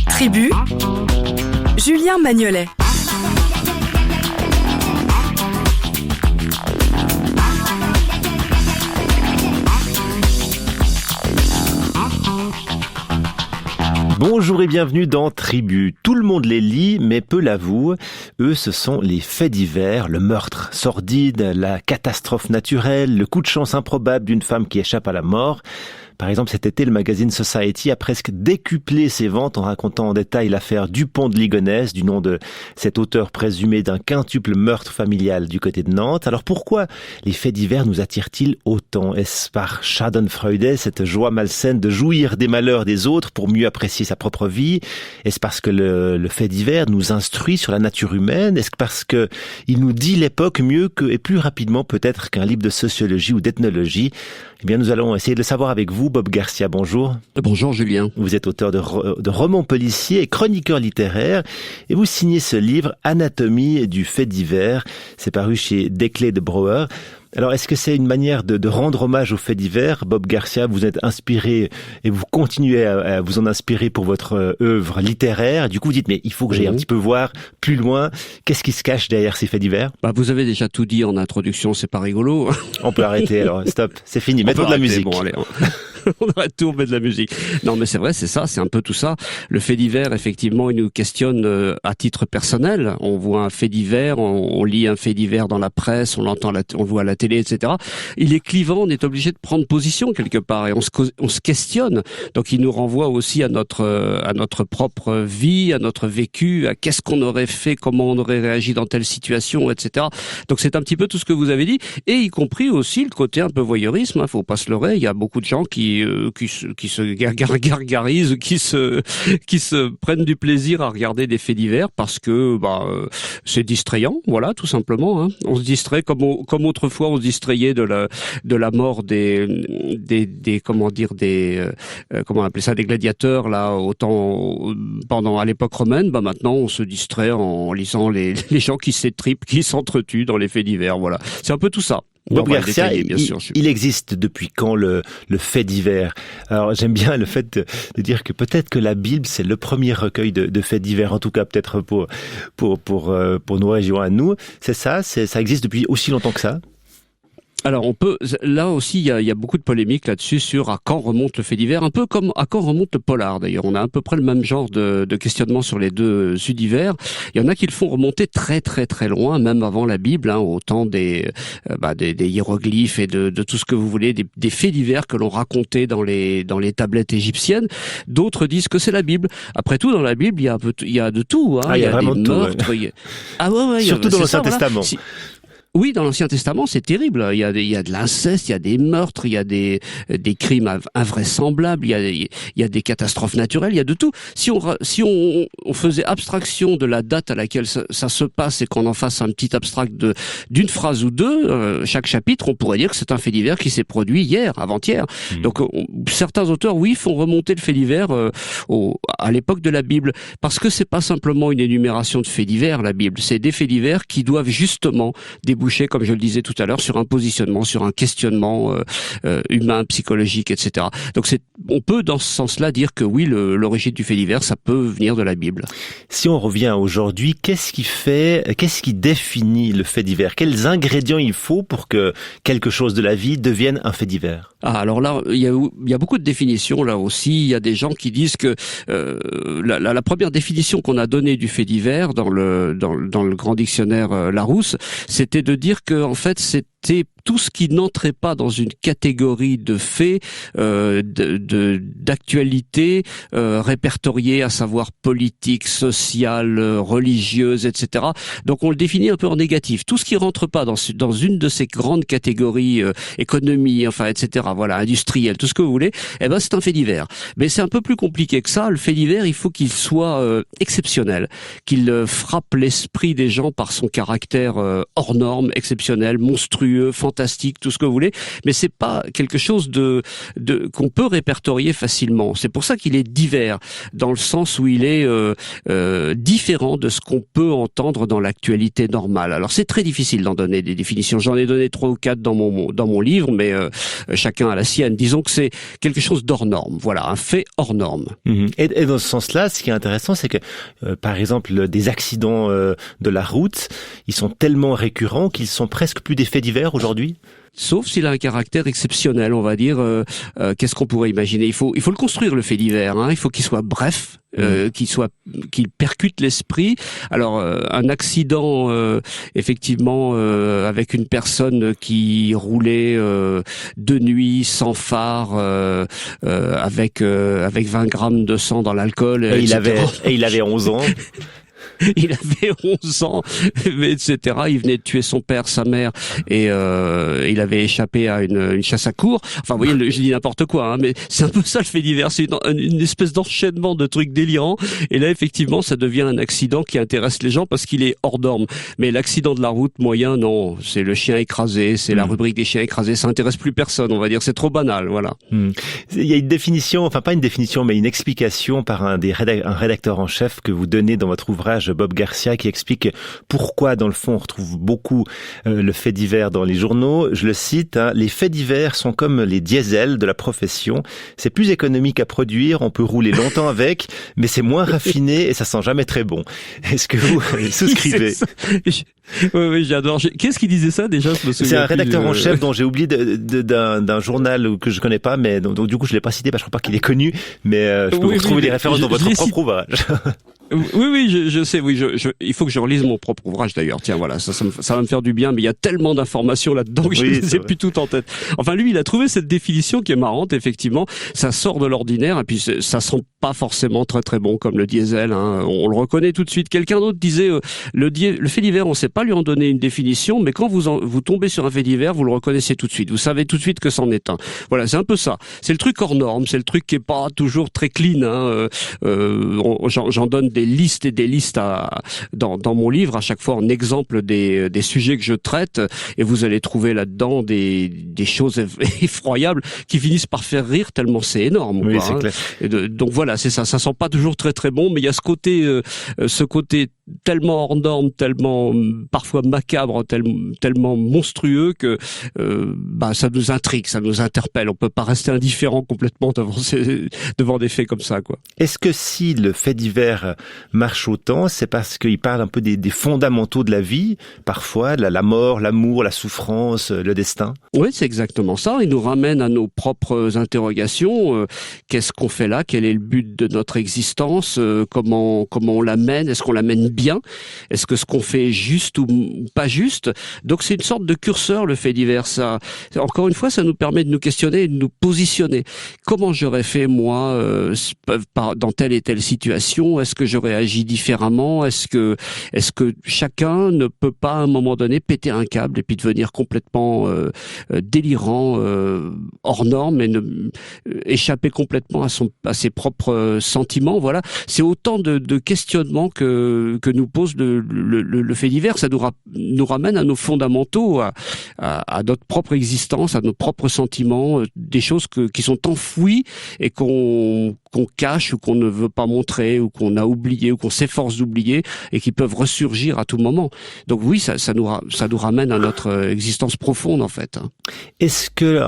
Tribu, Julien Magnolet. Bonjour et bienvenue dans Tribu. Tout le monde les lit, mais peu l'avouent. Eux, ce sont les faits divers, le meurtre sordide, la catastrophe naturelle, le coup de chance improbable d'une femme qui échappe à la mort. Par exemple, cet été, le magazine Society a presque décuplé ses ventes en racontant en détail l'affaire Dupont de Ligonnès, du nom de cet auteur présumé d'un quintuple meurtre familial du côté de Nantes. Alors pourquoi les faits divers nous attirent-ils autant? Est-ce par Schadenfreude, cette joie malsaine de jouir des malheurs des autres pour mieux apprécier sa propre vie? Est-ce parce que le fait divers nous instruit sur la nature humaine? Est-ce parce que il nous dit l'époque mieux que, et plus rapidement peut-être qu'un livre de sociologie ou d'ethnologie? Eh bien, nous allons essayer de le savoir avec vous. Bob Garcia, bonjour. Bonjour Julien. Vous êtes auteur de romans policiers et chroniqueur littéraire et vous signez ce livre Anatomie du fait divers. C'est paru chez Desclés de Brouwer. Alors, est-ce que c'est une manière de rendre hommage aux faits divers? Bob Garcia, vous êtes inspiré et vous continuez à vous en inspirer pour votre œuvre littéraire. Du coup, vous dites, mais il faut que j'aille un petit peu voir plus loin. Qu'est-ce qui se cache derrière ces faits divers? Vous avez déjà tout dit en introduction, c'est pas rigolo. On peut arrêter alors, stop, c'est fini, mettons de la musique. Bon, allez, on arrête tout, on met de la musique. Non, mais c'est vrai, c'est ça, c'est un peu tout ça. Le fait divers, effectivement, il nous questionne à titre personnel. On voit un fait divers, on lit un fait divers dans la presse, on l'entend, on le voit à la télé, etc. Il est clivant, on est obligé de prendre position quelque part et on se questionne. Donc, il nous renvoie aussi à notre propre vie, à notre vécu, à qu'est-ce qu'on aurait fait, comment on aurait réagi dans telle situation, etc. Donc, c'est un petit peu tout ce que vous avez dit, et y compris aussi le côté un peu voyeurisme. Faut pas se leurrer. Il y a beaucoup de gens qui se gargarisent, qui se prennent du plaisir à regarder des faits divers parce que c'est distrayant, voilà, tout simplement. Hein. On se distrait comme autrefois on se distrayait de la mort des comment appeler ça, des gladiateurs là à l'époque romaine. Maintenant on se distrait en lisant les gens qui s'étripent, qui s'entretuent dans les faits divers. Voilà, c'est un peu tout ça. Bob Garcia, il existe depuis quand le fait divers? Alors j'aime bien le fait de dire que peut-être que la Bible c'est le premier recueil de faits divers, en tout cas peut-être pour nos régions à nous. C'est ça, ça existe depuis aussi longtemps que ça? Alors là aussi il y a beaucoup de polémiques là-dessus sur à quand remonte le fait divers, un peu comme à quand remonte le polar d'ailleurs. On a à peu près le même genre de questionnement sur les deux univers. Il y en a qui le font remonter très très très loin, même avant la Bible, au temps des hiéroglyphes et de tout ce que vous voulez, des faits divers que l'on racontait dans les tablettes égyptiennes. D'autres disent que c'est la Bible. Après tout, dans la Bible, il y a de tout. Il y a vraiment des meurtres. Ouais. Surtout dans l'Ancien Testament. Voilà. Oui, dans l'Ancien Testament, c'est terrible. Il y a de l'inceste, il y a des meurtres, il y a des crimes invraisemblables, il y a des catastrophes naturelles, il y a de tout. Si on faisait abstraction de la date à laquelle ça se passe et qu'on en fasse un petit abstract d'une phrase ou deux, chaque chapitre, on pourrait dire que c'est un fait divers qui s'est produit hier, avant-hier. Donc certains auteurs, oui, font remonter le fait divers à l'époque de la Bible, parce que c'est pas simplement une énumération de faits divers, la Bible, c'est des faits divers qui doivent justement déboucher, comme je le disais tout à l'heure, sur un positionnement, sur un questionnement humain, psychologique, etc. Donc on peut dans ce sens-là dire que oui, l'origine du fait divers, ça peut venir de la Bible. Si on revient aujourd'hui, qu'est-ce qui définit le fait divers? Quels ingrédients il faut pour que quelque chose de la vie devienne un fait divers? Alors là, il y a beaucoup de définitions là aussi. Il y a des gens qui disent que la première définition qu'on a donnée du fait divers dans le grand dictionnaire Larousse, c'était de dire que en fait c'était tout ce qui n'entrait pas dans une catégorie de faits, d'actualité répertoriée, à savoir politique, sociale, religieuse, etc. Donc on le définit un peu en négatif. Tout ce qui rentre pas dans une de ces grandes catégories, économie, enfin, etc. Voilà, industriel, tout ce que vous voulez, c'est un fait divers. Mais c'est un peu plus compliqué que ça. Le fait divers, il faut qu'il soit exceptionnel, qu'il frappe l'esprit des gens par son caractère hors norme, exceptionnel, monstrueux, fantastique, fantastique, tout ce que vous voulez, mais c'est pas quelque chose de qu'on peut répertorier facilement. C'est pour ça qu'il est divers, dans le sens où il est différent de ce qu'on peut entendre dans l'actualité normale. Alors c'est très difficile d'en donner des définitions. J'en ai donné 3 ou 4 dans mon livre, mais chacun a la sienne. Disons que c'est quelque chose d'hors norme. Voilà, un fait hors norme. Et dans ce sens-là, ce qui est intéressant, c'est que, par exemple, des accidents de la route, ils sont tellement récurrents qu'ils sont presque plus des faits divers aujourd'hui. Sauf s'il a un caractère exceptionnel, on va dire. Qu'est-ce qu'on pourrait imaginer ? Il faut le construire, le fait divers. Il faut qu'il soit bref, qu'il percute l'esprit. Alors un accident, effectivement, avec une personne qui roulait de nuit sans phare, avec 20 grammes de sang dans l'alcool, et il avait 11 ans. Il avait 11 ans, etc. Il venait de tuer son père, sa mère, et il avait échappé à une chasse à courre. Enfin, vous voyez, je dis n'importe quoi, mais c'est un peu ça le fait divers. C'est une espèce d'enchaînement de trucs délirants. Et là, effectivement, ça devient un accident qui intéresse les gens parce qu'il est hors norme. Mais l'accident de la route moyen, non. C'est le chien écrasé, c'est la rubrique des chiens écrasés. Ça intéresse plus personne, on va dire. C'est trop banal, voilà. Il y a une définition, enfin pas une définition, mais une explication par un rédacteur en chef que vous donnez dans votre ouvrage, Bob Garcia, qui explique pourquoi, dans le fond, on retrouve beaucoup le fait divers dans les journaux. Je le cite, les faits divers sont comme les diesels de la profession. C'est plus économique à produire, on peut rouler longtemps avec, mais c'est moins raffiné et ça sent jamais très bon. Est-ce que vous souscrivez? Oui, j'adore. Qu'est-ce qu'il disait ça déjà? C'est un rédacteur en chef dont j'ai oublié d'un journal que je connais pas, mais donc du coup je l'ai pas cité, parce que je crois pas qu'il est connu, mais je peux vous retrouver des références dans votre propre ouvrage. Oui, je sais, oui, il faut que je relise mon propre ouvrage d'ailleurs. Tiens, voilà, ça va me faire du bien, mais il y a tellement d'informations là-dedans que je ne les ai plus toutes en tête. Enfin, lui, il a trouvé cette définition qui est marrante, effectivement. Ça sort de l'ordinaire et puis ça sent pas forcément très très bon comme le diesel, on le reconnaît tout de suite. Quelqu'un d'autre disait le fait divers, on sait pas lui en donner une définition, mais quand vous tombez sur un fait divers, vous le reconnaissez tout de suite. Vous savez tout de suite que c'en est un. Voilà, c'est un peu ça. C'est le truc hors norme, c'est le truc qui est pas toujours très clean. J'en donne des listes et des listes dans mon livre, à chaque fois en exemple des sujets que je traite, et vous allez trouver là-dedans des choses effroyables qui finissent par faire rire tellement c'est énorme. Oui, quoi, c'est clair. Donc voilà, c'est ça. Ça sent pas toujours très très bon, mais il y a ce côté tellement hors norme, tellement parfois macabre, tellement monstrueux que ça nous intrigue, ça nous interpelle. On peut pas rester indifférent complètement devant des faits comme ça, quoi. Est-ce que si le fait divers marche autant, c'est parce qu'il parle un peu des fondamentaux de la vie, parfois la mort, l'amour, la souffrance, le destin? Oui, c'est exactement ça. Il nous ramène à nos propres interrogations. Qu'est-ce qu'on fait là? Quel est le but de notre existence? Comment on l'amène? Est-ce qu'on l'amène bien? Est-ce que ce qu'on fait est juste ou pas juste? Donc c'est une sorte de curseur, le fait divers. Ça, encore une fois, ça nous permet de nous questionner et de nous positionner. Comment j'aurais fait moi dans telle et telle situation? Est-ce que j'aurais agi différemment? Est-ce que chacun ne peut pas à un moment donné péter un câble et puis devenir complètement délirant, hors norme, et échapper complètement à ses propres sentiments? Voilà, c'est autant de questionnements que nous pose le fait divers. Ça nous ramène à nos fondamentaux, à notre propre existence, à nos propres sentiments, des choses qui sont enfouies et qu'on cache ou qu'on ne veut pas montrer ou qu'on a oublié ou qu'on s'efforce d'oublier et qui peuvent ressurgir à tout moment. Donc oui, ça nous ramène à notre existence profonde, en fait. Est-ce que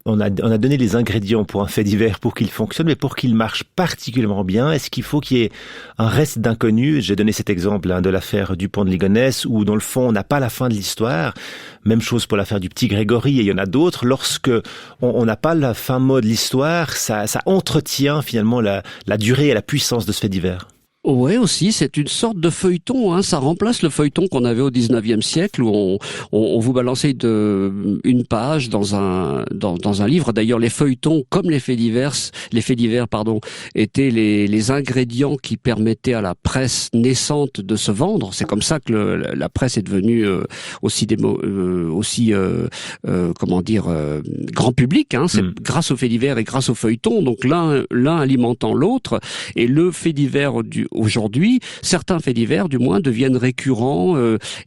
on a donné les ingrédients pour un fait divers pour qu'il fonctionne, mais pour qu'il marche particulièrement bien, est-ce qu'il faut qu'il y ait un reste d'inconnu? J'ai donné cet exemple de l'affaire Dupont de Ligonnès, où dans le fond on n'a pas la fin de l'histoire. Même chose pour l'affaire du petit Grégory, et il y en a d'autres. Lorsque on n'a pas la fin mot de l'histoire, ça entretient finalement la durée et la puissance de ce fait divers. Ouais, aussi, c'est une sorte de feuilleton, ça remplace le feuilleton qu'on avait au 19e siècle où on vous balançait une page dans un livre. D'ailleurs, les feuilletons, comme les faits divers, étaient les ingrédients qui permettaient à la presse naissante de se vendre. C'est comme ça que la presse est devenue grand public, c'est grâce aux faits divers et grâce aux feuilletons. Donc l'un alimentant l'autre, et le fait divers aujourd'hui, certains faits divers, du moins, deviennent récurrents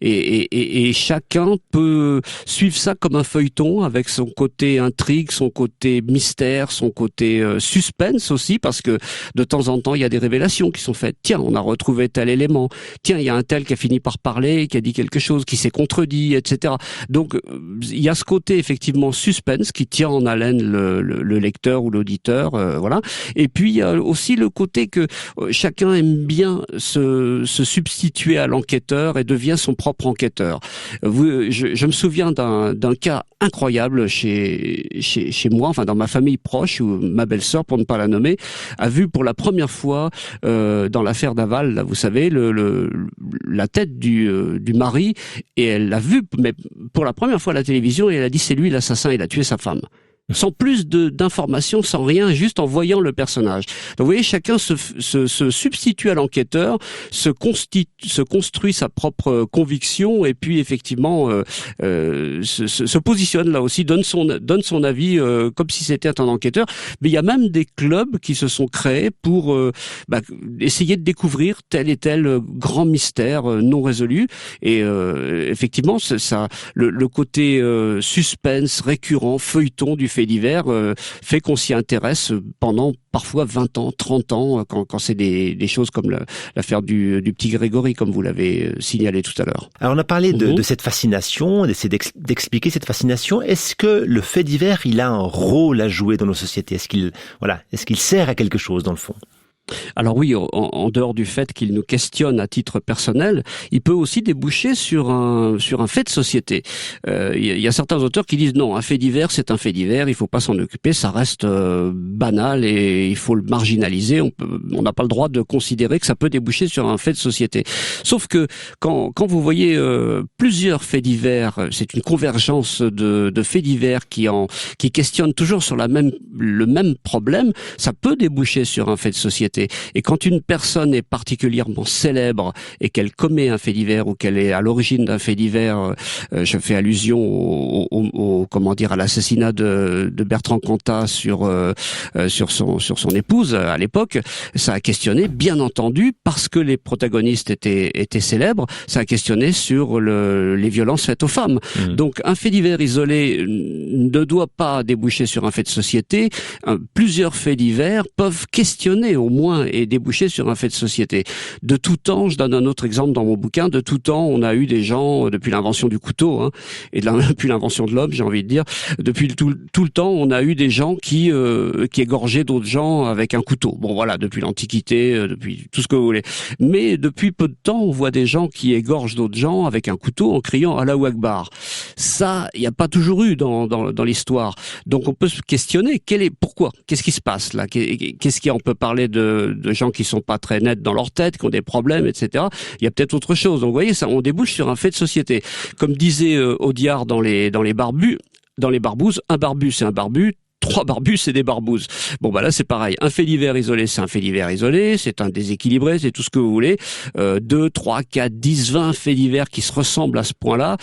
et chacun peut suivre ça comme un feuilleton avec son côté intrigue, son côté mystère, son côté suspense aussi, parce que de temps en temps, il y a des révélations qui sont faites. Tiens, on a retrouvé tel élément. Tiens, il y a un tel qui a fini par parler, qui a dit quelque chose, qui s'est contredit, etc. Donc, il y a ce côté effectivement suspense qui tient en haleine le lecteur ou l'auditeur, voilà. Et puis il y a aussi le côté que chacun aime bien se substituer à l'enquêteur et devient son propre enquêteur. Je me souviens d'un cas incroyable chez moi, enfin dans ma famille proche, où ma belle-sœur, pour ne pas la nommer, a vu pour la première fois dans l'affaire Daval, là, vous savez, la tête du mari, et elle l'a vu, mais pour la première fois à la télévision, et elle a dit c'est lui l'assassin, il a tué sa femme. Sans plus d'informations, sans rien, juste en voyant le personnage. Donc vous voyez, chacun se substitue à l'enquêteur, se construit sa propre conviction, et puis effectivement se positionne là aussi, donne son avis comme si c'était un enquêteur. Mais il y a même des clubs qui se sont créés pour essayer de découvrir tel et tel grand mystère non résolu. Et effectivement, le côté suspense récurrent, feuilleton du fait divers fait qu'on s'y intéresse pendant parfois 20 ans, 30 ans, quand c'est des choses comme l'affaire du petit Grégory, comme vous l'avez signalé tout à l'heure. Alors on a parlé de cette fascination, on essaie d'expliquer cette fascination. Est-ce que le fait divers, il a un rôle à jouer dans nos sociétés? Est-ce qu'il sert à quelque chose dans le fond? Alors oui, en dehors du fait qu'il nous questionne à titre personnel, il peut aussi déboucher sur un fait de société. Il y a certains auteurs qui disent non, un fait divers, c'est un fait divers, il faut pas s'en occuper, ça reste banal et il faut le marginaliser. On n'a pas le droit de considérer que ça peut déboucher sur un fait de société. Sauf que quand vous voyez plusieurs faits divers, c'est une convergence de faits divers qui questionnent toujours sur le même problème, ça peut déboucher sur un fait de société. Et quand une personne est particulièrement célèbre et qu'elle commet un fait divers ou qu'elle est à l'origine d'un fait divers, je fais allusion à l'assassinat de Bertrand Cantat sur son épouse à l'époque, ça a questionné, bien entendu, parce que les protagonistes étaient célèbres, ça a questionné sur les violences faites aux femmes. Donc un fait divers isolé ne doit pas déboucher sur un fait de société. Plusieurs faits divers peuvent questionner au moins et déboucher sur un fait de société. De tout temps, je donne un autre exemple dans mon bouquin, de tout temps, on a eu des gens, depuis l'invention du couteau, et depuis l'invention de l'homme, j'ai envie de dire, depuis tout le temps, on a eu des gens qui égorgeaient d'autres gens avec un couteau. Bon voilà, depuis l'Antiquité, depuis tout ce que vous voulez. Mais depuis peu de temps, on voit des gens qui égorgent d'autres gens avec un couteau en criant Allahu Akbar. Ça, il n'y a pas toujours eu dans l'histoire. Donc on peut se questionner, pourquoi? Qu'est-ce qui se passe là? On peut parler de gens qui sont pas très nets dans leur tête, qui ont des problèmes, etc. Il y a peut-être autre chose. Donc vous voyez, ça, on débouche sur un fait de société. Comme disait Audiard dans les barbouzes, un barbu c'est un barbu, 3 barbus, c'est des barbouzes. Bon, bah là, c'est pareil. Un fait divers isolé, c'est un fait divers isolé, c'est un déséquilibré, c'est tout ce que vous voulez. 2, 3, 4, 10, 20 faits divers qui se ressemblent à ce point-là.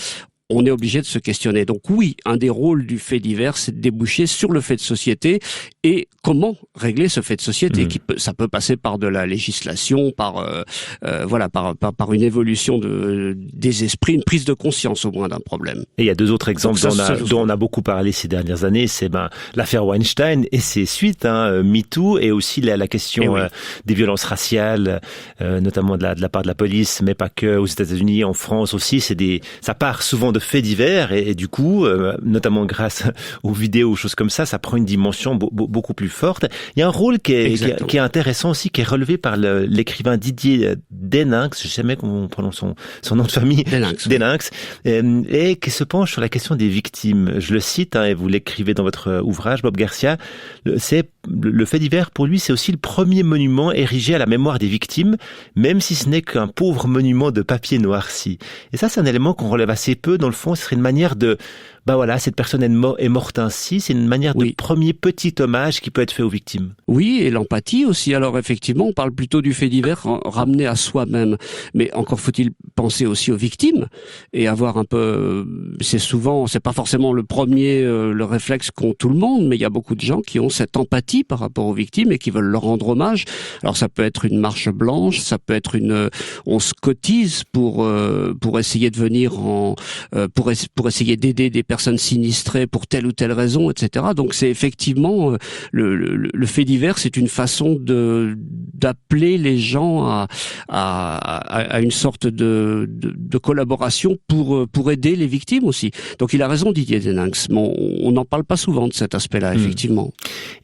On est obligé de se questionner. Donc oui, un des rôles du fait divers, c'est de déboucher sur le fait de société et comment régler ce fait de société. Ça peut passer par de la législation, par une évolution des esprits, une prise de conscience au moins d'un problème. Et il y a 2 autres exemples dont on a beaucoup parlé ces dernières années, c'est l'affaire Weinstein et ses suites, MeToo, et aussi la question des violences raciales, notamment de la part de la police, mais pas que, aux États-Unis, en France aussi. Ça part souvent de faits divers et du coup, notamment grâce aux vidéos, aux choses comme ça prend une dimension beaucoup plus forte. Il y a un rôle qui est intéressant aussi, qui est relevé par l'écrivain Didier Deninx, je sais jamais comment on prononce son nom de famille, Deninx, et qui se penche sur la question des victimes. Je le cite, et vous l'écrivez dans votre ouvrage, Bob Garcia, le fait divers, pour lui, c'est aussi le premier monument érigé à la mémoire des victimes, même si ce n'est qu'un pauvre monument de papier noirci. Et ça, c'est un élément qu'on relève assez peu. Dans le fond, ce serait une manière de cette personne est morte ainsi, c'est une manière de premier petit hommage qui peut être fait aux victimes. Oui, et l'empathie aussi. Alors effectivement, on parle plutôt du fait divers ramené à soi-même. Mais encore faut-il penser aussi aux victimes et avoir un peu, c'est pas forcément le réflexe qu'ont tout le monde, mais il y a beaucoup de gens qui ont cette empathie d'empathie par rapport aux victimes et qui veulent leur rendre hommage. Alors ça peut être une marche blanche, ça peut être on se cotise pour essayer de venir pour essayer d'aider des personnes sinistrées pour telle ou telle raison, etc. Donc c'est effectivement le fait divers, c'est une façon d'appeler les gens à une sorte de collaboration pour aider les victimes aussi. Donc il a raison, Didier Deninx, mais on n'en parle pas souvent de cet aspect-là, effectivement.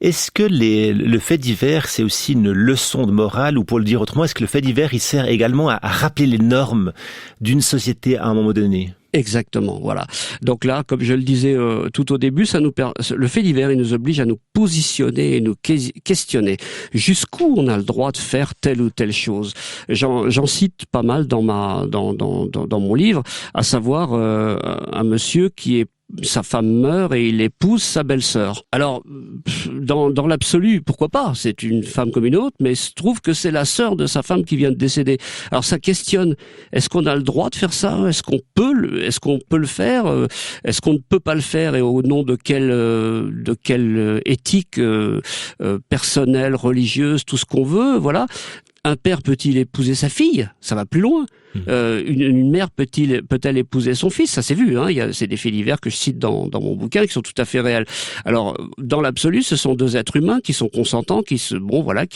Est-ce que le fait divers, c'est aussi une leçon de morale, ou pour le dire autrement, est-ce que le fait divers, il sert également à rappeler les normes d'une société à un moment donné? Exactement, voilà. Donc là, comme je le disais tout au début, le fait divers, il nous oblige à nous positionner et nous questionner. Jusqu'où on a le droit de faire telle ou telle chose. J'en cite pas mal dans mon livre, à savoir un monsieur sa femme meurt et il épouse sa belle-sœur. Alors, dans l'absolu, pourquoi pas? C'est une femme comme une autre, mais il se trouve que c'est la sœur de sa femme qui vient de décéder. Alors ça questionne, est-ce qu'on a le droit de faire ça? Est-ce qu'on peut le faire? Est-ce qu'on ne peut pas le faire? Et au nom de quelle éthique personnelle, religieuse, tout ce qu'on veut, voilà. Un père peut-il épouser sa fille? Ça va plus loin. Une mère peut-elle épouser son fils? Ça s'est vu, hein. C'est des faits divers que je cite dans mon bouquin qui sont tout à fait réels. Alors, dans l'absolu, ce sont deux êtres humains qui sont consentants, qui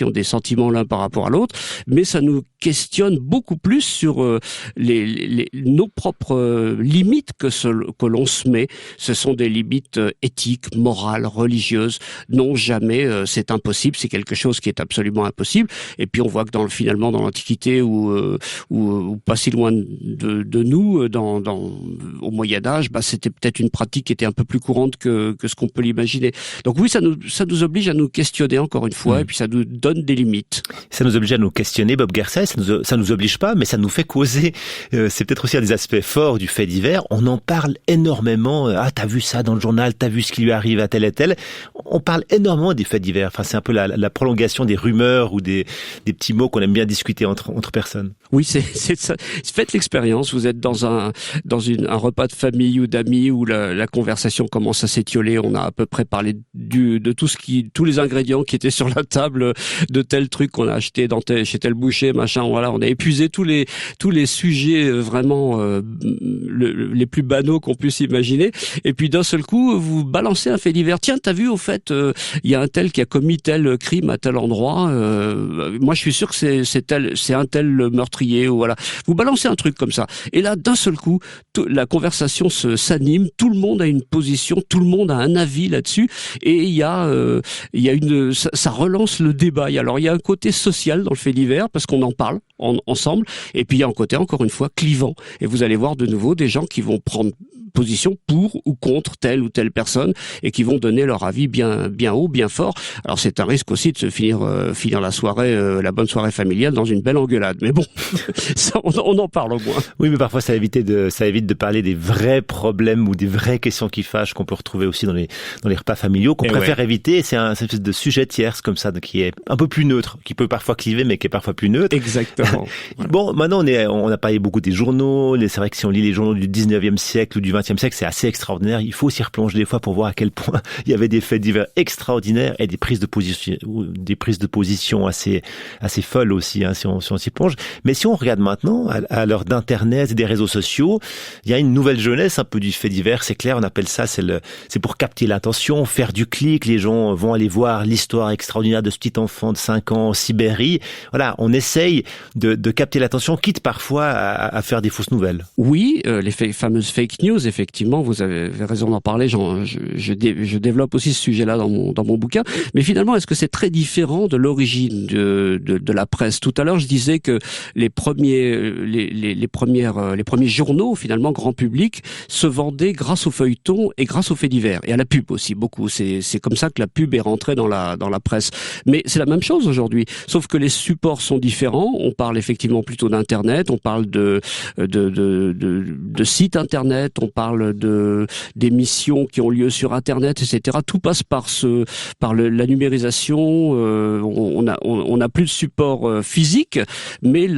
ont des sentiments l'un par rapport à l'autre, mais ça nous questionne beaucoup plus sur nos propres limites que l'on se met. Ce sont des limites éthiques, morales, religieuses. Non, jamais c'est impossible, c'est quelque chose qui est absolument impossible. Et puis on voit que finalement dans l'Antiquité ou pas si loin de nous, au Moyen-Âge, c'était peut-être une pratique qui était un peu plus courante que ce qu'on peut l'imaginer. Donc oui, ça nous oblige à nous questionner encore une fois, et puis ça nous donne des limites. Ça nous oblige à nous questionner, Bob Gersay, ça nous oblige pas, mais ça nous fait causer. C'est peut-être aussi un des aspects forts du fait divers. On en parle énormément. Ah, t'as vu ça dans le journal, t'as vu ce qui lui arrive à tel et tel. On parle énormément des faits divers. Enfin, c'est un peu la prolongation des rumeurs ou des petits mots qu'on aime bien discuter entre personnes. Oui, c'est ça. Faites l'expérience. Vous êtes dans un repas de famille ou d'amis où la conversation commence à s'étioler. On a à peu près parlé de tous les ingrédients qui étaient sur la table de tel truc qu'on a acheté chez tel boucher, machin. Voilà, on a épuisé tous les sujets vraiment les plus banaux qu'on puisse imaginer. Et puis d'un seul coup, vous balancez un fait divers. Tiens, t'as vu au fait, il y a un tel qui a commis tel crime à tel endroit. Moi, je suis sûr que c'est un tel meurtrier, ou voilà. Vous balancez un truc comme ça. Et là, d'un seul coup, la conversation s'anime, tout le monde a une position, tout le monde a un avis là-dessus, et ça relance le débat. Alors, il y a un côté social dans le fait divers, parce qu'on en parle ensemble, et puis il y a un côté, encore une fois, clivant. Et vous allez voir de nouveau des gens qui vont prendre position pour ou contre telle ou telle personne et qui vont donner leur avis bien haut, bien fort. Alors c'est un risque aussi de se finir la soirée, la bonne soirée familiale dans une belle engueulade. Mais bon, ça, on en parle au moins. Oui, mais parfois ça évite de parler des vrais problèmes ou des vraies questions qui fâchent qu'on peut retrouver aussi dans les repas familiaux qu'on préfère éviter. C'est un espèce de sujet tierce comme ça qui est un peu plus neutre, qui peut parfois cliver mais qui est parfois plus neutre. Exactement. Voilà. Bon, maintenant on a parlé beaucoup des journaux. C'est vrai que si on lit les journaux du 19e siècle ou du 20e siècle, c'est assez extraordinaire. Il faut s'y replonger des fois pour voir à quel point il y avait des faits divers extraordinaires et des prises de position assez folles aussi, si on s'y plonge. Mais si on regarde maintenant, à l'heure d'Internet et des réseaux sociaux, il y a une nouvelle jeunesse un peu du fait divers. C'est clair, on appelle ça, c'est pour capter l'attention, faire du clic. Les gens vont aller voir l'histoire extraordinaire de ce petit enfant de 5 ans en Sibérie. Voilà, on essaye de capter l'attention, quitte parfois à faire des fausses nouvelles. Oui, les fameuses fake news, effectivement, vous avez raison d'en parler. Je développe aussi ce sujet-là dans mon bouquin. Mais finalement, est-ce que c'est très différent de l'origine de la presse? Tout à l'heure, je disais que les premiers journaux, finalement, grand public, se vendaient grâce au feuilleton et grâce aux faits divers. Et à la pub aussi, beaucoup. C'est comme ça que la pub est rentrée dans la presse. Mais c'est la même chose aujourd'hui. Sauf que les supports sont différents. On parle effectivement plutôt d'Internet. On parle de sites Internet. On parle d'émissions qui ont lieu sur Internet, etc. Tout passe par la numérisation. On a plus de support physique, mais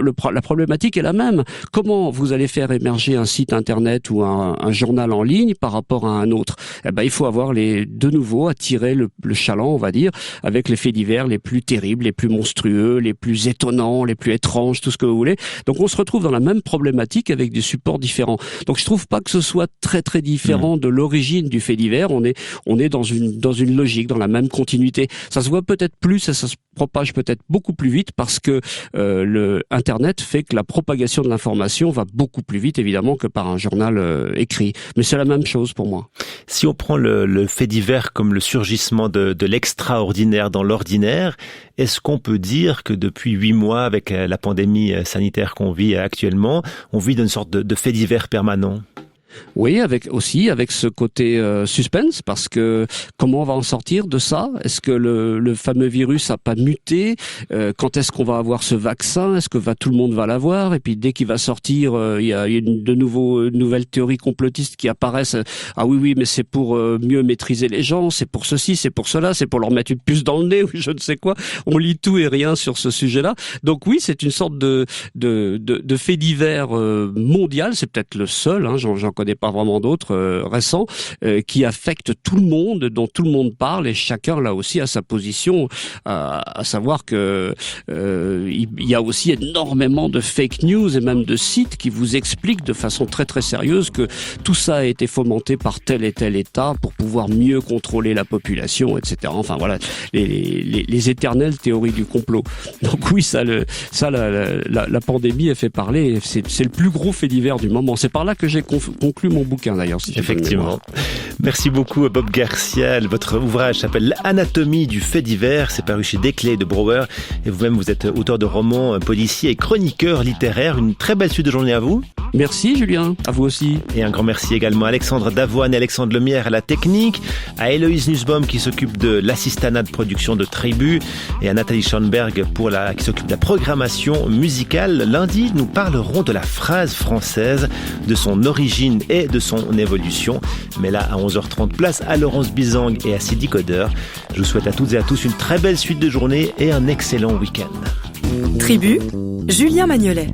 la problématique est la même. Comment vous allez faire émerger un site internet ou un journal en ligne par rapport à un autre? Il faut avoir de nouveau attirer le chaland, on va dire, avec les faits divers les plus terribles, les plus monstrueux, les plus étonnants, les plus étranges, tout ce que vous voulez. Donc on se retrouve dans la même problématique avec des supports différents. Donc je trouve pas que ce soit très très différent de l'origine du fait divers. On est dans une logique, dans la même continuité. Ça se voit peut-être plus, ça se propage peut-être beaucoup plus vite parce que le Internet fait que la propagation de l'information va beaucoup plus vite évidemment que par un journal écrit. Mais c'est la même chose pour moi. Si on prend le fait divers comme le surgissement de l'extraordinaire dans l'ordinaire, est-ce qu'on peut dire que depuis 8 mois, avec la pandémie sanitaire qu'on vit actuellement, on vit dans une sorte de fait divers permanent? Oui, avec ce côté suspense, parce que comment on va en sortir de ça? Est-ce que le fameux virus a pas muté? Quand est-ce qu'on va avoir ce vaccin? Est-ce que tout le monde va l'avoir? Et puis dès qu'il va sortir, il y a de nouvelles théories complotistes qui apparaissent. Ah oui, mais c'est pour mieux maîtriser les gens, c'est pour ceci, c'est pour cela, c'est pour leur mettre une puce dans le nez ou je ne sais quoi. On lit tout et rien sur ce sujet-là. Donc oui, c'est une sorte de fait divers mondial. C'est peut-être le seul, j'en connais pas vraiment d'autres récents qui affectent tout le monde, dont tout le monde parle et chacun là aussi a sa position, à savoir que il y a aussi énormément de fake news et même de sites qui vous expliquent de façon très très sérieuse que tout ça a été fomenté par tel et tel État pour pouvoir mieux contrôler la population, etc. Enfin voilà, les éternelles théories du complot. Donc oui, la pandémie a fait parler. C'est le plus gros fait divers du moment. C'est par là que j'ai conclu mon bouquin d'ailleurs. Si effectivement. Merci beaucoup Bob Garcia. Votre ouvrage s'appelle L'anatomie du fait divers. C'est paru chez Desclés de Brouwer. Et vous-même, vous êtes auteur de romans, policier et chroniqueur littéraire. Une très belle suite de journée à vous. Merci Julien, à vous aussi. Et un grand merci également à Alexandre Davoine et Alexandre Lemierre à la technique, à Héloïse Nussbaum qui s'occupe de l'assistanat de production de Tribu et à Nathalie Schoenberg qui s'occupe de la programmation musicale. Lundi, nous parlerons de la phrase française, de son origine et de son évolution. Mais là, à 11h30, place à Laurence Bizang et à Sidi Coder. Je vous souhaite à toutes et à tous une très belle suite de journée et un excellent week-end. Tribu, Julien Magnolet.